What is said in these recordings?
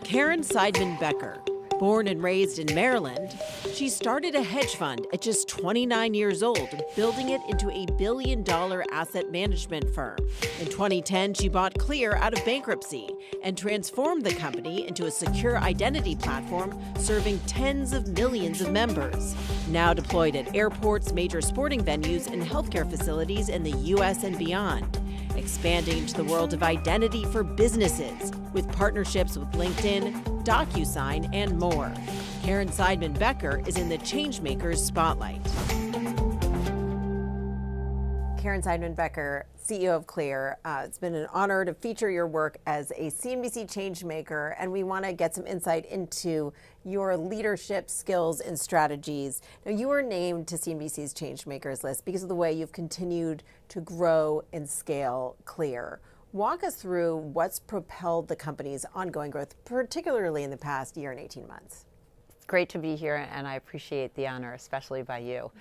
Karen Seidman Becker. Born and raised in Maryland, she started a hedge fund at just 29 years old, building it into a billion-dollar asset management firm. In 2010, she bought Clear out of bankruptcy and transformed the company into a secure identity platform serving tens of millions of members. Now deployed at airports, major sporting venues, and healthcare facilities in the U.S. and beyond. Expanding into the world of identity for businesses with partnerships with LinkedIn, DocuSign, and more. Karen Seidman Becker is in the Changemakers spotlight. Karen Seidman Becker, CEO of Clear. It's been an honor to feature your work as a CNBC Changemaker, and we want to get some insight into your leadership skills and strategies. Now, you were named to CNBC's Changemakers list because of the way you've continued to grow and scale Clear. Walk us through what's propelled the company's ongoing growth, particularly in the past year and 18 months. It's great to be here, and I appreciate the honor, especially by you.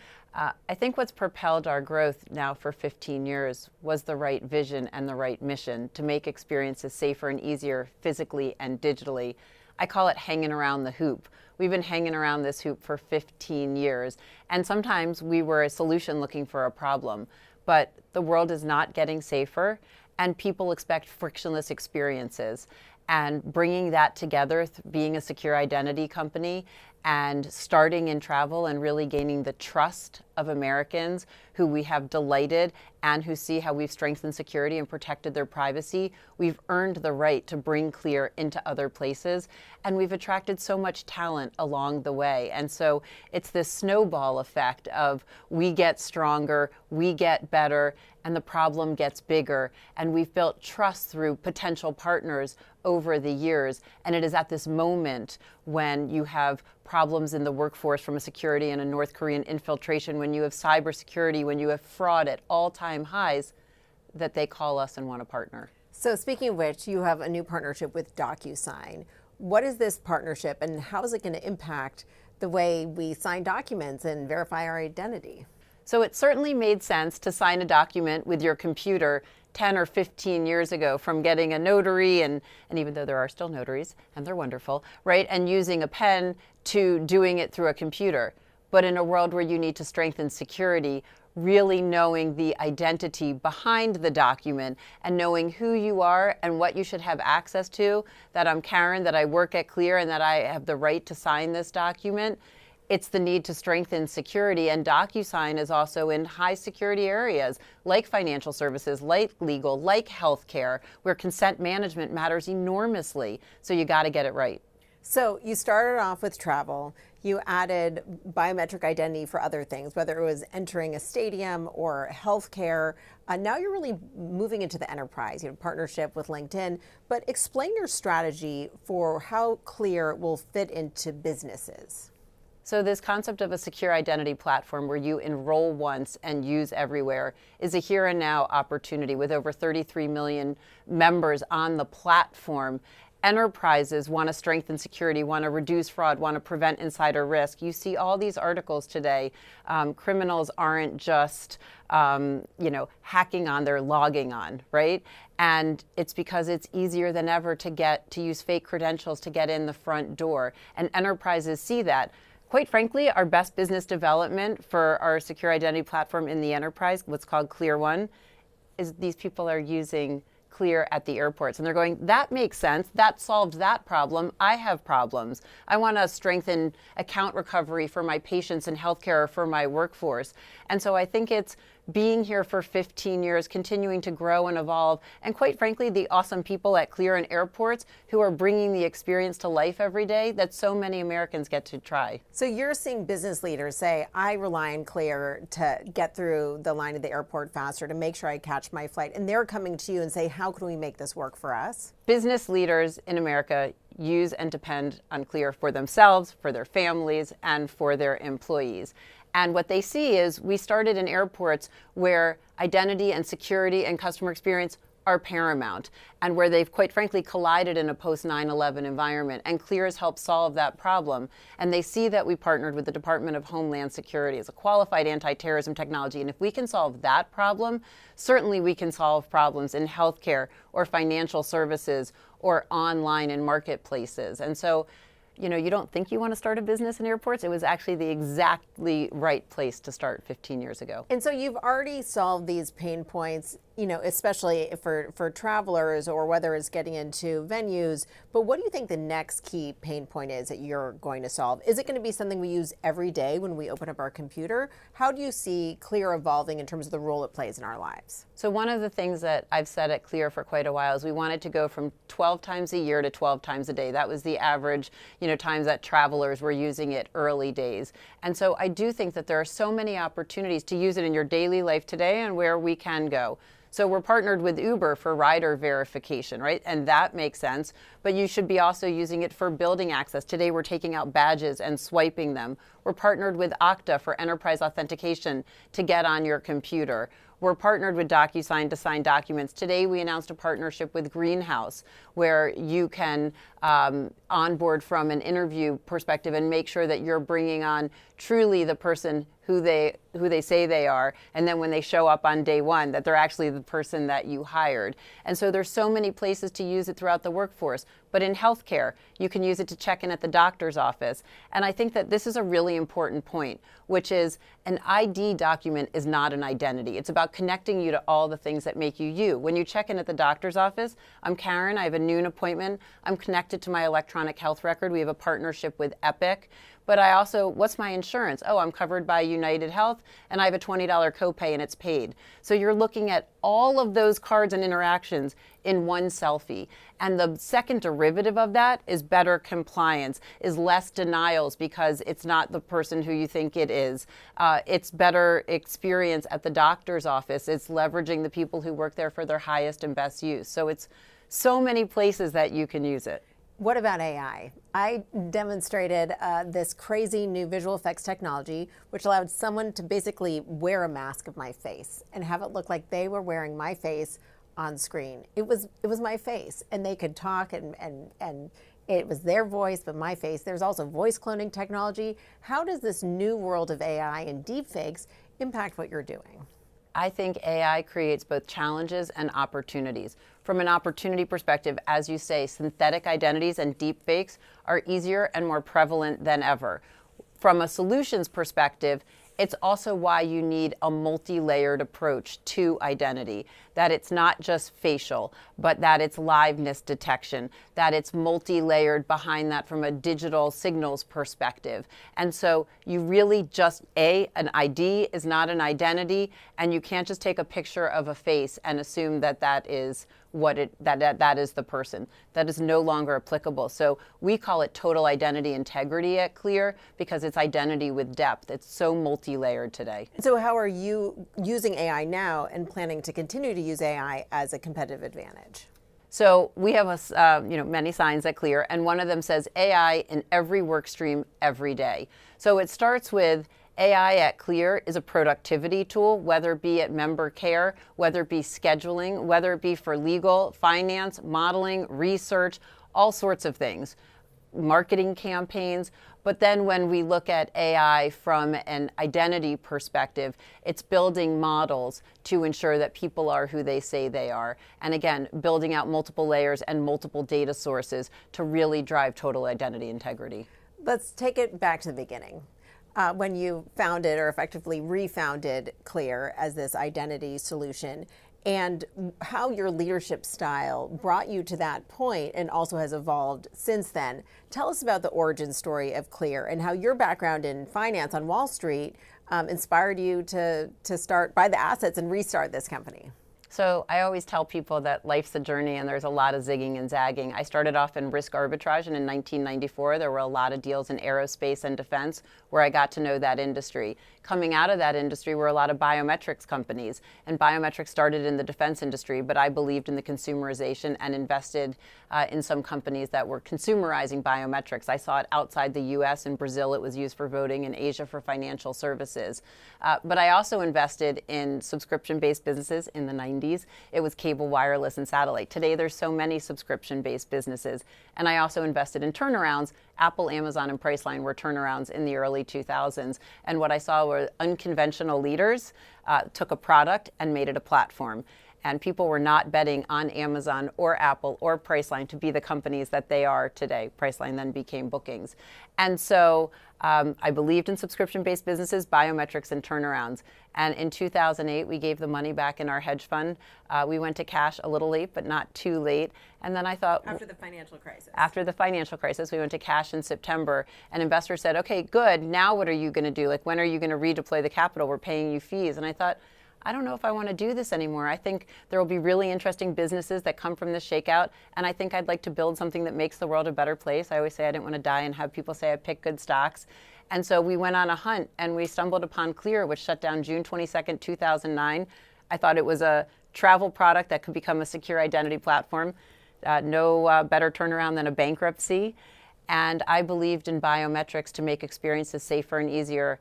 I think what's propelled our growth now for 15 years was the right vision and the right mission to make experiences safer and easier physically and digitally. I call it hanging around the hoop. We've been hanging around this hoop for 15 years, and sometimes we were a solution looking for a problem. But the world is not getting safer, and people expect frictionless experiences. And bringing that together, being a secure identity company and starting in travel and really gaining the trust of Americans who we have delighted and who see how we've strengthened security and protected their privacy, we've earned the right to bring Clear into other places. And we've attracted so much talent along the way. And so it's this snowball effect of we get stronger, we get better, and the problem gets bigger. And we've built trust through potential partners over the years. And it is at this moment when you have problems in the workforce from a security and a North Korean infiltration, when you have cybersecurity, when you have fraud at all-time highs, that they call us and want to partner. So speaking of which, you have a new partnership with DocuSign. What is this partnership, and how is it going to impact the way we sign documents and verify our identity? So it certainly made sense to sign a document with your computer 10 or 15 years ago, from getting a notary, and even though there are still notaries, and they're wonderful, right, and using a pen, to doing it through a computer. But in a world where you need to strengthen security, really knowing the identity behind the document and knowing who you are and what you should have access to, that I'm Karen, that I work at Clear, and that I have the right to sign this document. It's the need to strengthen security, and DocuSign is also in high security areas like financial services, like legal, like healthcare, where consent management matters enormously. So you got to get it right. So you started off with travel. You added biometric identity for other things, whether it was entering a stadium or healthcare. Now you're really moving into the enterprise. You have a partnership with LinkedIn. But explain your strategy for how Clear will fit into businesses. So this concept of a secure identity platform where you enroll once and use everywhere is a here and now opportunity. With over 33 million members on the platform, enterprises want to strengthen security, want to reduce fraud, want to prevent insider risk. You see all these articles today. Criminals aren't just hacking on, they're logging on, right? And it's because it's easier than ever to use fake credentials to get in the front door. And enterprises see that. Quite frankly, our best business development for our secure identity platform in the enterprise, what's called Clear One, is these people are using Clear at the airports. And they're going, that makes sense. That solved that problem. I have problems. I want to strengthen account recovery for my patients in healthcare or for my workforce. And so I think it's being here for 15 years, continuing to grow and evolve, and quite frankly, the awesome people at Clear and airports who are bringing the experience to life every day that so many Americans get to try. So you're seeing business leaders say, I rely on Clear to get through the line at the airport faster, to make sure I catch my flight, and they're coming to you and say, how can we make this work for us? Business leaders in America use and depend on Clear for themselves, for their families, and for their employees. And what they see is we started in airports where identity and security and customer experience are paramount, and where they've quite frankly collided in a post 9/11 environment. And Clear has helped solve that problem. And they see that we partnered with the Department of Homeland Security as a qualified anti-terrorism technology. And if we can solve that problem, certainly we can solve problems in healthcare or financial services or online and marketplaces. And so, you know, you don't think you want to start a business in airports. It was actually the exactly right place to start 15 years ago. And so you've already solved these pain points, you know, especially for travelers or whether it's getting into venues. But what do you think the next key pain point is that you're going to solve? Is it going to be something we use every day when we open up our computer? How do you see Clear evolving in terms of the role it plays in our lives? So one of the things that I've said at Clear for quite a while is we wanted to go from 12 times a year to 12 times a day. That was the average, you know, times that travelers were using it early days. And so I do think that there are so many opportunities to use it in your daily life today and where we can go. So we're partnered with Uber for rider verification, right? And that makes sense. But you should be also using it for building access. Today we're taking out badges and swiping them. We're partnered with Okta for enterprise authentication to get on your computer. We're partnered with DocuSign to sign documents. Today we announced a partnership with Greenhouse where you can onboard from an interview perspective and make sure that you're bringing on truly the person who they say they are, and then when they show up on day one, that they're actually the person that you hired. And so there's so many places to use it throughout the workforce. But in healthcare, you can use it to check in at the doctor's office. And I think that this is a really important point, which is an ID document is not an identity. It's about connecting you to all the things that make you you. When you check in at the doctor's office, I'm Karen, I have a noon appointment. I'm connected to my electronic health record. We have a partnership with Epic. But I also, what's my insurance? Oh, I'm covered by United Health, and I have a $20 copay, and it's paid. So you're looking at all of those cards and interactions in one selfie. And the second derivative of that is better compliance, is less denials because it's not the person who you think it is. It's better experience at the doctor's office. It's leveraging the people who work there for their highest and best use. So it's so many places that you can use it. What about AI? I demonstrated this crazy new visual effects technology, which allowed someone to basically wear a mask of my face and have it look like they were wearing my face on screen. It was my face, and they could talk, and it was their voice, but my face. There's also voice cloning technology. How does this new world of AI and deepfakes impact what you're doing? I think AI creates both challenges and opportunities. From an opportunity perspective, as you say, synthetic identities and deepfakes are easier and more prevalent than ever. From a solutions perspective, it's also why you need a multi-layered approach to identity, that it's not just facial, but that it's liveness detection, that it's multi-layered behind that from a digital signals perspective. And so you really just, an ID is not an identity, and you can't just take a picture of a face and assume that that is that is the person. That is no longer applicable. So we call it total identity integrity at Clear because it's identity with depth. It's so multi-layered today. So how are you using AI now and planning to continue to use AI as a competitive advantage? So we have many signs at Clear, and one of them says AI in every work stream every day. So it starts with AI at Clear is a productivity tool, whether it be at member care, whether it be scheduling, whether it be for legal, finance, modeling, research, all sorts of things, marketing campaigns. But then when we look at AI from an identity perspective, it's building models to ensure that people are who they say they are. And again, building out multiple layers and multiple data sources to really drive total identity integrity. Let's take it back to the beginning. When you founded or effectively refounded Clear as this identity solution, and how your leadership style brought you to that point and also has evolved since then. Tell us about the origin story of Clear and how your background in finance on Wall Street inspired you to buy the assets and restart this company. So I always tell people that life's a journey and there's a lot of zigging and zagging. I started off in risk arbitrage, and in 1994 there were a lot of deals in aerospace and defense where I got to know that industry. Coming out of that industry were a lot of biometrics companies, and biometrics started in the defense industry, but I believed in the consumerization and invested in some companies that were consumerizing biometrics. I saw it outside the US. In Brazil it was used for voting, in Asia for financial services. But I also invested in subscription-based businesses in the 90s 90s, it was cable, wireless, and satellite. Today, there's so many subscription-based businesses. And I also invested in turnarounds. Apple, Amazon, and Priceline were turnarounds in the early 2000s. And what I saw were unconventional leaders took a product and made it a platform. And people were not betting on Amazon or Apple or Priceline to be the companies that they are today. Priceline then became Bookings. And so I believed in subscription-based businesses, biometrics, and turnarounds. And in 2008, we gave the money back in our hedge fund. We went to cash a little late, but not too late. And then I thought... After the financial crisis. After the financial crisis, we went to cash in September. And investors said, okay, good, now what are you going to do? Like, when are you going to redeploy the capital? We're paying you fees. And I thought, I don't know if I want to do this anymore. I think there will be really interesting businesses that come from this shakeout, and I think I'd like to build something that makes the world a better place. I always say I didn't want to die and have people say I picked good stocks. And so we went on a hunt, and we stumbled upon Clear, which shut down June 22nd, 2009. I thought it was a travel product that could become a secure identity platform. No better turnaround than a bankruptcy. And I believed in biometrics to make experiences safer and easier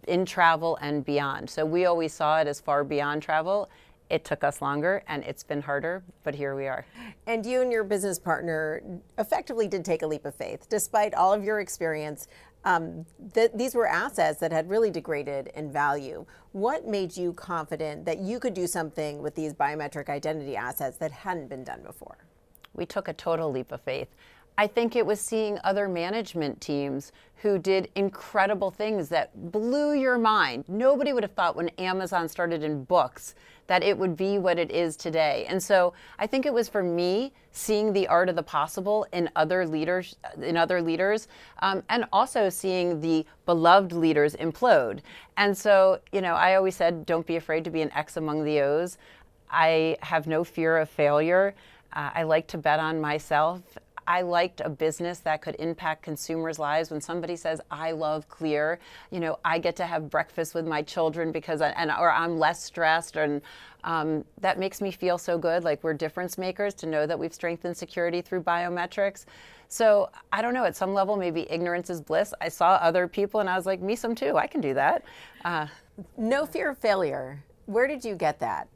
in travel and beyond. So we always saw it as far beyond travel. It took us longer and it's been harder, but here we are. And you and your business partner effectively did take a leap of faith. Despite all of your experience, these were assets that had really degraded in value. What made you confident that you could do something with these biometric identity assets that hadn't been done before? We took a total leap of faith. I think it was seeing other management teams who did incredible things that blew your mind. Nobody would have thought when Amazon started in books that it would be what it is today. And so I think it was for me seeing the art of the possible in other leaders, and also seeing the beloved leaders implode. And so, you know, I always said, don't be afraid to be an X among the O's. I have no fear of failure. I like to bet on myself. I liked a business that could impact consumers' lives. When somebody says, I love Clear, you know, I get to have breakfast with my children because, or I'm less stressed, and that makes me feel so good. Like, we're difference makers to know that we've strengthened security through biometrics. So I don't know, at some level, maybe ignorance is bliss. I saw other people and I was like, me some too, I can do that. No fear of failure. Where did you get that?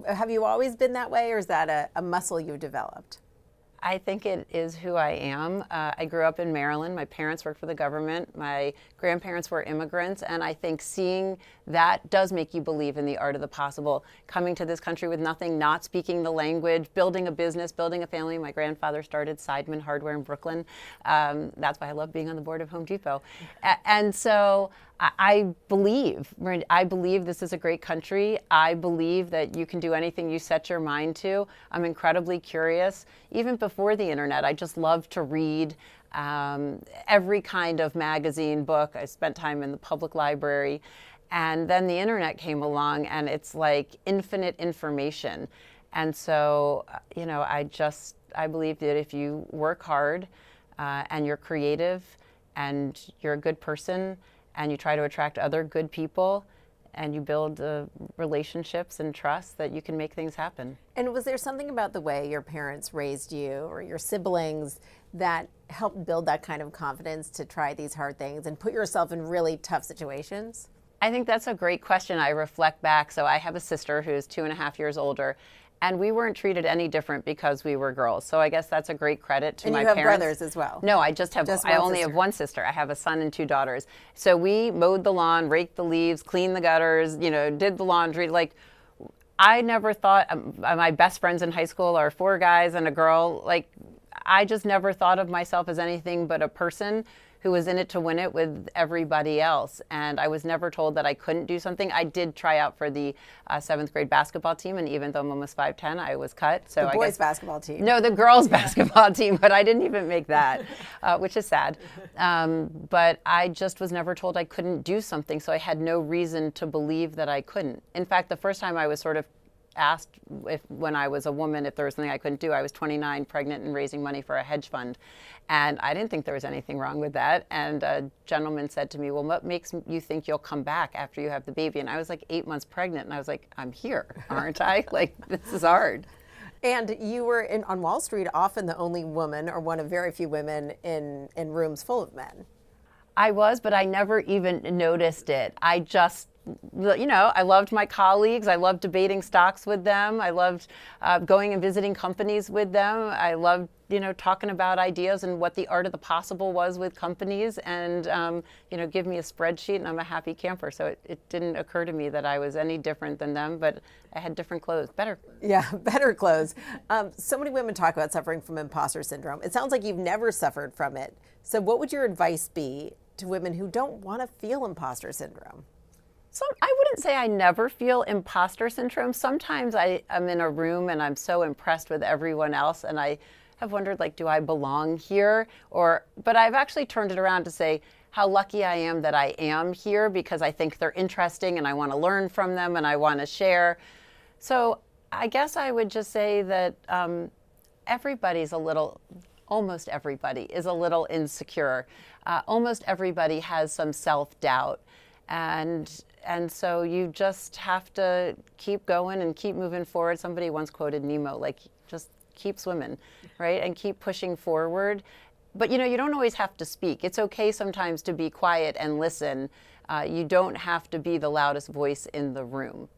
Have you always been that way, or is that a muscle you've developed? I think it is who I am. I grew up in Maryland. My parents worked for the government. My grandparents were immigrants. And I think seeing that does make you believe in the art of the possible. Coming to this country with nothing, not speaking the language, building a business, building a family. My grandfather started Seidman Hardware in Brooklyn. That's why I love being on the board of Home Depot. And so I believe this is a great country. I believe that you can do anything you set your mind to. I'm incredibly curious. Even before the internet, I just love to read every kind of magazine, book. I spent time in the public library. And then the internet came along, and it's like infinite information. And so, you know, I believe that if you work hard and you're creative and you're a good person, and you try to attract other good people, and you build relationships and trust, that you can make things happen. And was there something about the way your parents raised you or your siblings that helped build that kind of confidence to try these hard things and put yourself in really tough situations? I think that's a great question. I reflect back. So I have a sister who's 2.5 years older, and we weren't treated any different because we were girls. So I guess that's a great credit to my parents. And you have brothers as well? No, I only have one sister. I have a son and 2 daughters. So we mowed the lawn, raked the leaves, cleaned the gutters, you know, did the laundry. Like, I never thought, my best friends in high school are 4 guys and a girl. Like, I just never thought of myself as anything but a person who was in it to win it with everybody else. And I was never told that I couldn't do something. I did try out for the 7th grade basketball team, and even though I'm almost 5'10", I was cut. So the boys' basketball team? No, the girls' basketball team, but I didn't even make that, which is sad. But I just was never told I couldn't do something, so I had no reason to believe that I couldn't. In fact, the first time I was sort of asked when I was a woman if there was something I couldn't do, I was 29, pregnant, and raising money for a hedge fund. And I didn't think there was anything wrong with that. And a gentleman said to me, well, what makes you think you'll come back after you have the baby? And I was like 8 months pregnant, and I was like, I'm here, aren't I? Like, this is hard. And you were on Wall Street often the only woman, or one of very few women, in rooms full of men. I was, but I never even noticed it. I just I loved my colleagues. I loved debating stocks with them. I loved going and visiting companies with them. I loved, talking about ideas and what the art of the possible was with companies. And, give me a spreadsheet and I'm a happy camper. So it didn't occur to me that I was any different than them, but I had different clothes, better. Yeah, better clothes. So many women talk about suffering from imposter syndrome. It sounds like you've never suffered from it. So what would your advice be to women who don't want to feel imposter syndrome? So I wouldn't say I never feel imposter syndrome. Sometimes I'm in a room and I'm so impressed with everyone else and I have wondered, do I belong here? But I've actually turned it around to say how lucky I am that I am here because I think they're interesting and I want to learn from them and I want to share. So I guess I would just say that almost everybody is a little insecure. Almost everybody has some self-doubt. And so you just have to keep going and keep moving forward. Somebody once quoted Nemo, just keep swimming, right? And keep pushing forward. But, you don't always have to speak. It's okay sometimes to be quiet and listen. You don't have to be the loudest voice in the room.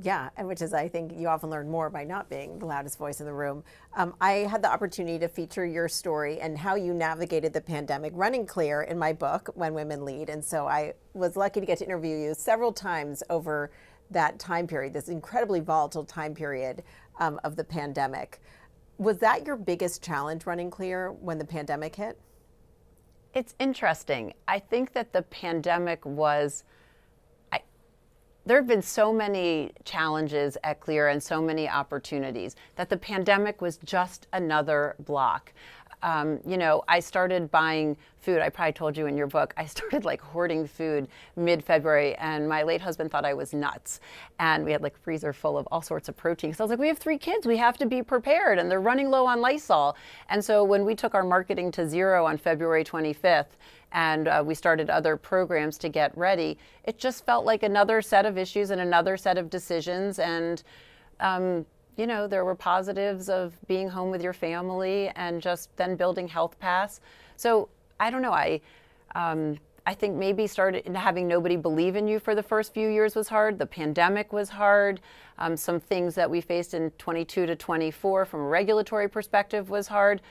Yeah, and which is, I think you often learn more by not being the loudest voice in the room. I had the opportunity to feature your story and how you navigated the pandemic running clear in my book, When Women Lead. And so I was lucky to get to interview you several times over that time period, this incredibly volatile time period of the pandemic. Was that your biggest challenge running clear when the pandemic hit? It's interesting. I think that the pandemic was... There have been so many challenges at Clear and so many opportunities that the pandemic was just another block. I started buying food. I probably told you in your book, I started hoarding food mid-February and my late husband thought I was nuts. And we had a freezer full of all sorts of protein. So I was like, we have 3 kids, we have to be prepared and they're running low on Lysol. And so when we took our marketing to zero on February 25th, and we started other programs to get ready, it just felt like another set of issues and another set of decisions. And, there were positives of being home with your family and just then building Health Pass. So I don't know. I think maybe having nobody believe in you for the first few years was hard. The pandemic was hard. Some things that we faced in 22 to 24 from a regulatory perspective was hard.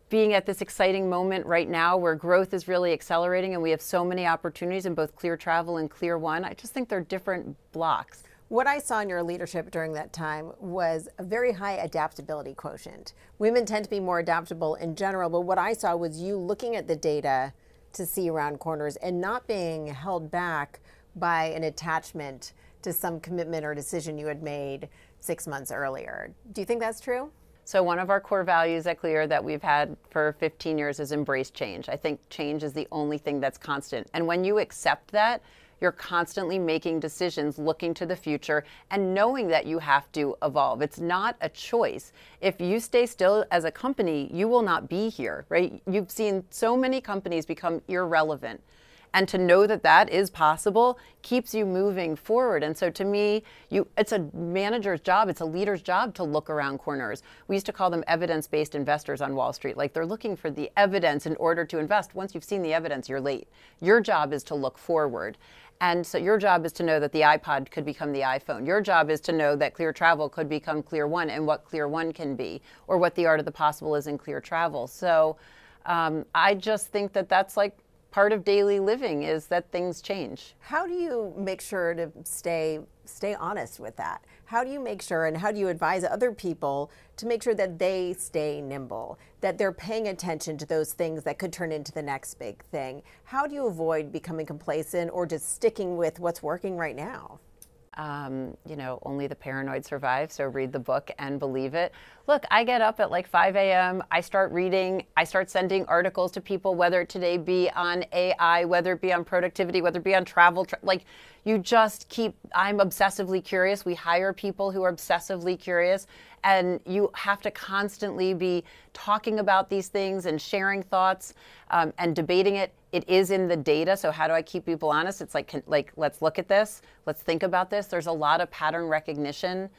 Being at this exciting moment right now where growth is really accelerating and we have so many opportunities in both Clear Travel and Clear One, I just think they're different blocks. What I saw in your leadership during that time was a very high adaptability quotient. Women tend to be more adaptable in general, but what I saw was you looking at the data to see around corners and not being held back by an attachment to some commitment or decision you had made 6 months earlier. Do you think that's true? So one of our core values at Clear that we've had for 15 years is embrace change. I think change is the only thing that's constant. And when you accept that, you're constantly making decisions, looking to the future, and knowing that you have to evolve. It's not a choice. If you stay still as a company, you will not be here, right? You've seen so many companies become irrelevant. And to know that that is possible keeps you moving forward. And so to me, it's a manager's job, it's a leader's job to look around corners. We used to call them evidence-based investors on Wall Street. They're looking for the evidence in order to invest. Once you've seen the evidence, you're late. Your job is to look forward. And so your job is to know that the iPod could become the iPhone. Your job is to know that Clear Travel could become Clear One and what Clear One can be, or what the art of the possible is in Clear Travel. So I just think that that's part of daily living is that things change. How do you make sure to stay honest with that? How do you make sure, and how do you advise other people to make sure that they stay nimble, that they're paying attention to those things that could turn into the next big thing? How do you avoid becoming complacent or just sticking with what's working right now? Only the paranoid survive, so read the book and believe it. Look, I get up at 5 a.m., I start reading, I start sending articles to people, whether it today be on AI, whether it be on productivity, whether it be on travel, you just I'm obsessively curious. We hire people who are obsessively curious, and you have to constantly be talking about these things and sharing thoughts and debating it. It is in the data, so how do I keep people honest? It's let's look at this, let's think about this. There's a lot of pattern recognition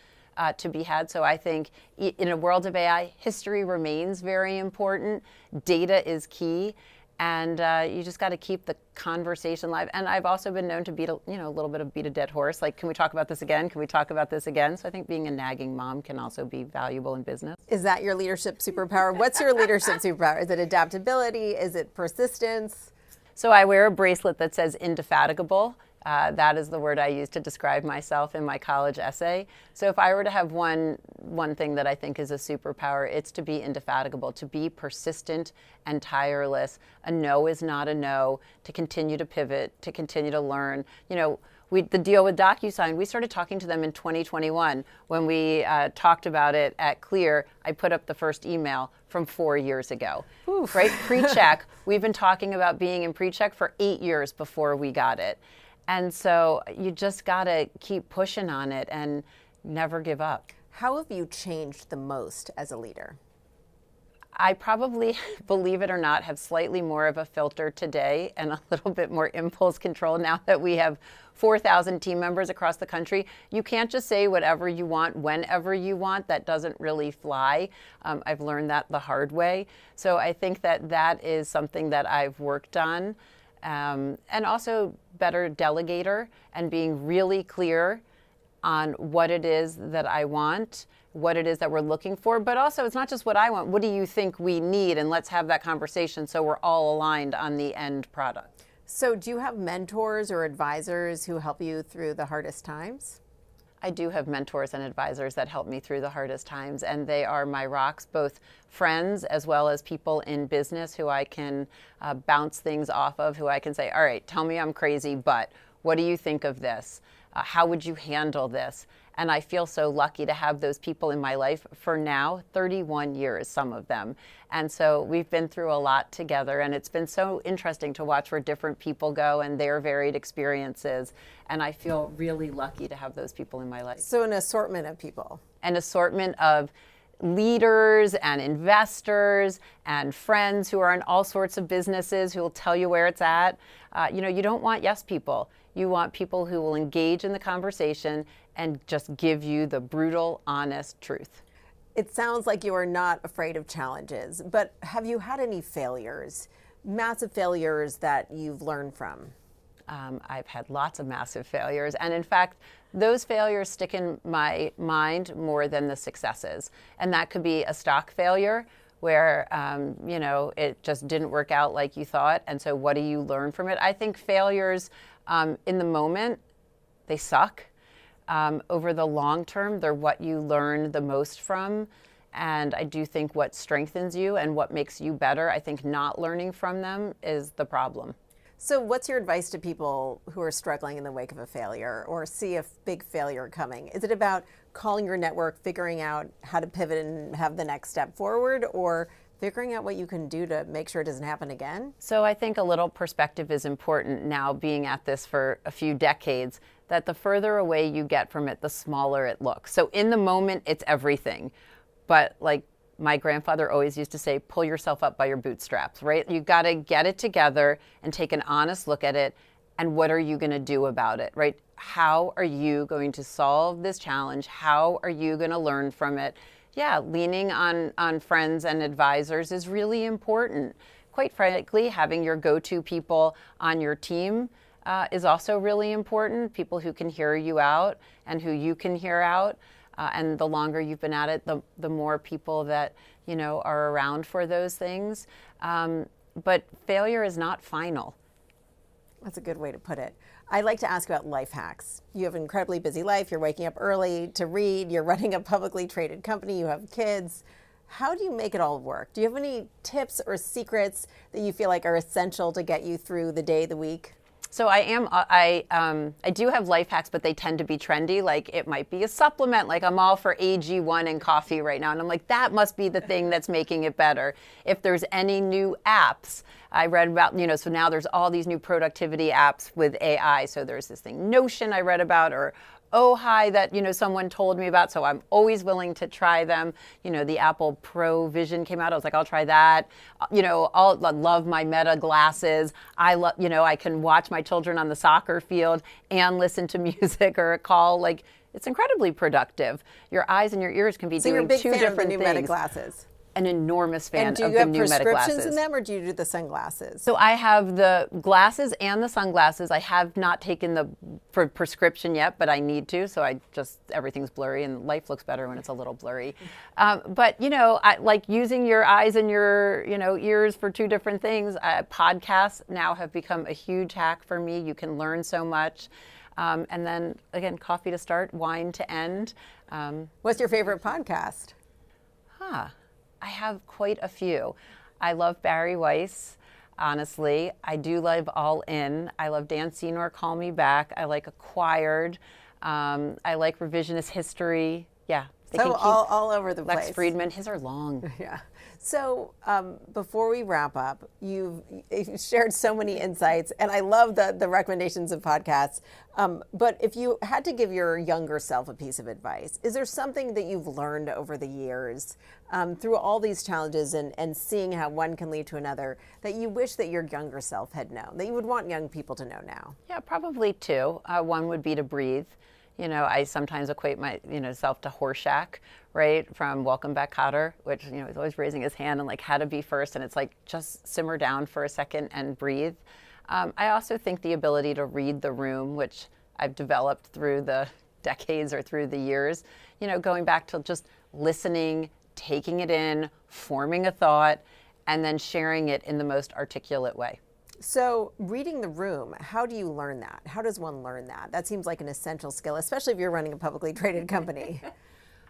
to be had. So I think in a world of AI, history remains very important. Data is key. And you just got to keep the conversation live. And I've also been known to beat a little bit of beat a dead horse. Like, can we talk about this again? Can we talk about this again? So I think being a nagging mom can also be valuable in business. Is that your leadership superpower? What's your leadership superpower? Is it adaptability? Is it persistence? So I wear a bracelet that says indefatigable. That is the word I use to describe myself in my college essay. So if I were to have one thing that I think is a superpower, it's to be indefatigable, to be persistent and tireless. A no is not a no, to continue to pivot, to continue to learn. The deal with DocuSign, we started talking to them in 2021. When we talked about it at Clear, I put up the first email from 4 years ago. Oof. Right? Pre-check. We've been talking about being in pre-check for 8 years before we got it. And so you just got to keep pushing on it and never give up. How have you changed the most as a leader? I probably, believe it or not, have slightly more of a filter today and a little bit more impulse control now that we have 4,000 team members across the country. You can't just say whatever you want, whenever you want. That doesn't really fly. I've learned that the hard way. So I think that is something that I've worked on. And also better delegator and being really clear on what it is that I want, what it is that we're looking for. But also, it's not just what I want. What do you think we need? And let's have that conversation so we're all aligned on the end product. So do you have mentors or advisors who help you through the hardest times? I do have mentors and advisors that help me through the hardest times, and they are my rocks, both friends as well as people in business who I can bounce things off of, who I can say, all right, tell me I'm crazy, but what do you think of this? How would you handle this? And I feel so lucky to have those people in my life for now 31 years, some of them. And so we've been through a lot together, and it's been so interesting to watch where different people go and their varied experiences. And I feel really lucky to have those people in my life. So an assortment of people. An assortment of leaders and investors and friends who are in all sorts of businesses who will tell you where it's at. You don't want yes people. You want people who will engage in the conversation and just give you the brutal, honest truth. It sounds like you are not afraid of challenges, but have you had any failures, massive failures that you've learned from? I've had lots of massive failures. And in fact, those failures stick in my mind more than the successes. And that could be a stock failure where, it just didn't work out like you thought. And so what do you learn from it? I think failures in the moment, they suck. Over the long term, they're what you learn the most from. And I do think what strengthens you and what makes you better, I think not learning from them is the problem. So what's your advice to people who are struggling in the wake of a failure or see a big failure coming? Is it about calling your network, figuring out how to pivot and have the next step forward, or figuring out what you can do to make sure it doesn't happen again? So I think a little perspective is important now, being at this for a few decades, that the further away you get from it, the smaller it looks. So in the moment, it's everything. But like my grandfather always used to say, pull yourself up by your bootstraps, right? You got to get it together and take an honest look at it. And what are you going to do about it, right? How are you going to solve this challenge? How are you going to learn from it? Yeah, leaning on friends and advisors is really important. Quite frankly, having your go-to people on your team is also really important. People who can hear you out and who you can hear out. And the longer you've been at it, the more people that, are around for those things. But failure is not final. That's a good way to put it. I'd like to ask about life hacks. You have an incredibly busy life. You're waking up early to read. You're running a publicly traded company. You have kids. How do you make it all work? Do you have any tips or secrets that you feel like are essential to get you through the day, the week? So I do have life hacks, but they tend to be trendy. Like it might be a supplement, like I'm all for AG1 and coffee right now. And I'm like, that must be the thing that's making it better. If there's any new apps, I read about, so now there's all these new productivity apps with AI. So there's this thing, Notion I read about, or Hi that, someone told me about. So I'm always willing to try them. The Apple Pro Vision came out. I was like, I'll try that. I love my Meta glasses. I can watch my children on the soccer field and listen to music or a call. Like, it's incredibly productive. Your eyes and your ears can be doing two different things. So you're a big fan of the new Meta glasses? an enormous fan And do of you the have new Meta prescriptions glasses. in them, or do you do the sunglasses? So I have the glasses and the sunglasses. I have not taken the prescription yet, but I need to. So everything's blurry, and life looks better when it's a little blurry. But I like using your eyes and your ears for two different things. Podcasts now have become a huge hack for me. You can learn so much. And then again, coffee to start, wine to end. What's your favorite podcast? I have quite a few. I love Barry Weiss, honestly. I do love All In. I love Dan Senor, Call Me Back. I like Acquired. I like Revisionist History. Yeah. So all over the place. Lex Friedman, his are long. Yeah. So before we wrap up, you've shared so many insights, and I love the recommendations of podcasts. But if you had to give your younger self a piece of advice, is there something that you've learned over the years through all these challenges and seeing how one can lead to another that you wish that your younger self had known, that you would want young people to know now? Yeah, probably two. One would be to breathe. I sometimes equate my, self to Horseshack, right? From Welcome Back, Kotter, which, he's always raising his hand and like how to be first. And it's like, just simmer down for a second and breathe. I also think the ability to read the room, which I've developed through the decades or through the years, going back to just listening, taking it in, forming a thought, and then sharing it in the most articulate way. So reading the room, how do you learn that? How does one learn that? That seems like an essential skill, especially if you're running a publicly traded company.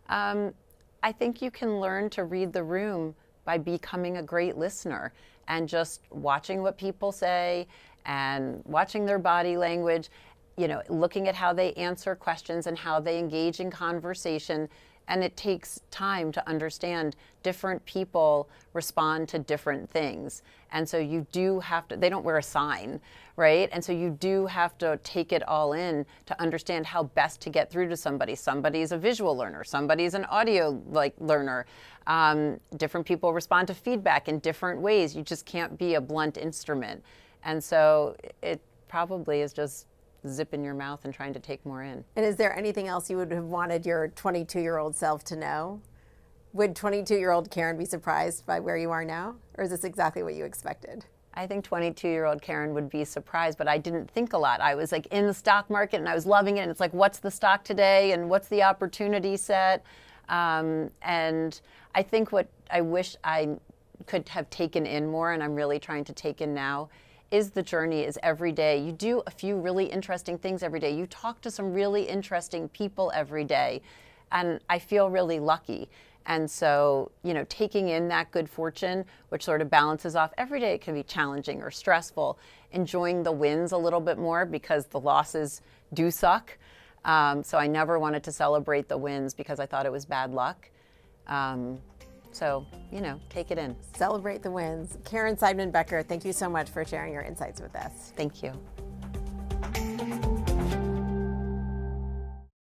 I think you can learn to read the room by becoming a great listener and just watching what people say and watching their body language, looking at how they answer questions and how they engage in conversation. And it takes time to understand different people respond to different things. And so you do have to, they don't wear a sign, right? And so you do have to take it all in to understand how best to get through to somebody. Somebody's a visual learner, somebody's an audio learner. Different people respond to feedback in different ways. You just can't be a blunt instrument. And so it probably is just zip in your mouth and trying to take more in. And is there anything else you would have wanted your 22-year-old self to know? Would 22-year-old Karen be surprised by where you are now? Or is this exactly what you expected? I think 22-year-old Karen would be surprised, but I didn't think a lot. I was like in the stock market and I was loving it. And it's like, what's the stock today? And what's the opportunity set? And I think what I wish I could have taken in more, and I'm really trying to take in now, is the journey, is every day. You do a few really interesting things every day. You talk to some really interesting people every day. And I feel really lucky. And so, taking in that good fortune, which sort of balances off every day, it can be challenging or stressful, enjoying the wins a little bit more because the losses do suck. So I never wanted to celebrate the wins because I thought it was bad luck. So, take it in. Celebrate the wins. Karen Seidman Becker, thank you so much for sharing your insights with us. Thank you.